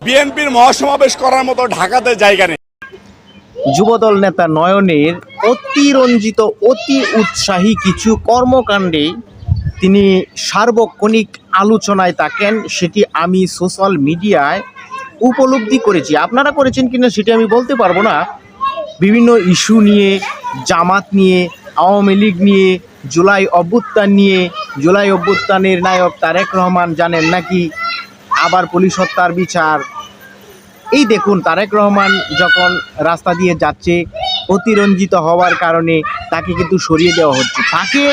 বিএনপির মহাসমাবেশ করার মতো ঢাকাতে জায়গা নেই। যুবদল নেতা নয়নের অতিরঞ্জিত অতি উৎসাহী কিছু কর্মকাণ্ডে তিনি সার্বক্ষণিক আলোচনায় থাকেন, সেটি আমি সোশ্যাল মিডিয়ায় উপলব্ধি করেছি। আপনারা করেছেন কিনা সেটি আমি বলতে পারবো না। বিভিন্ন ইস্যু নিয়ে, জামাত নিয়ে, আওয়ামী লীগ নিয়ে, জুলাই অভ্যুত্থান নিয়ে, জুলাই অভ্যুত্থানের নায়ক তারেক রহমান জানেন নাকি, আবার পুলিশ হত্যার বিচার। এই দেখুন, তারেক রহমান যখন রাস্তা দিয়ে যাচ্ছে অতিরঞ্জিত হওয়ার কারণে তাকে কিন্তু সরিয়ে দেওয়া হচ্ছে। তাকে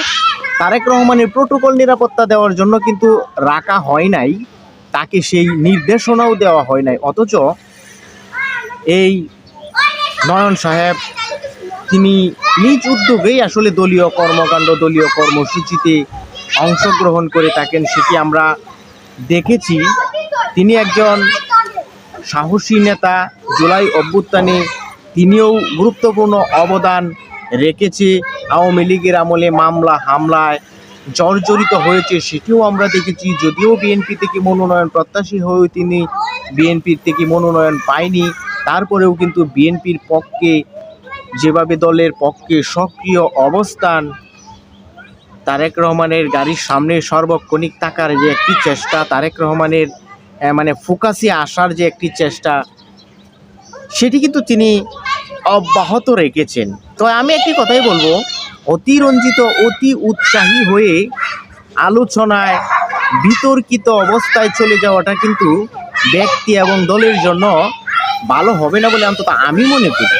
তারেক রহমানের প্রোটোকল নিরাপত্তা দেওয়ার জন্য কিন্তু রাখা হয় নাই, তাকে সেই নির্দেশনাও দেওয়া হয় নাই। অথচ এই নয়ন সাহেব তিনি নিজ উদ্যোগেই আসলে দলীয় কর্মকাণ্ড, দলীয় কর্মসূচিতে অংশগ্রহণ করে থাকেন, সেটি আমরা দেখেছি। তিনি একজন সাহসী নেতা। জুলাই অভ্যুত্থানে তিনিও গুরুত্বপূর্ণ অবদান রেখেছে। আওয়ামী লীগের আমলে মামলা হামলায় জর্জরিত হয়েছে, সেটিও আমরা দেখেছি। যদিও বিএনপি থেকে মনোনয়ন প্রত্যাশী হয়েও তিনি বিএনপির থেকে মনোনয়ন পায়নি, তারপরেও কিন্তু বিএনপির পক্ষে যেভাবে দলের পক্ষে সক্রিয় অবস্থান, তারেক রহমানের গাড়ির সামনে সর্বক্ষণিক থাকার যে একটি চেষ্টা, তারেক রহমানের মানে ফোকাসে আসার যে একটি চেষ্টা, সেটি কিন্তু তিনি অব্যাহত রেখেছেন। তো আমি একটি কথাই বলবো, অতিরঞ্জিত অতি উৎসাহী হয়ে আলোচনায় বিতর্কিত অবস্থায় চলে যাওয়াটা কিন্তু ব্যক্তি এবং দলের জন্য ভালো হবে না বলে অন্তত আমি মনে করি।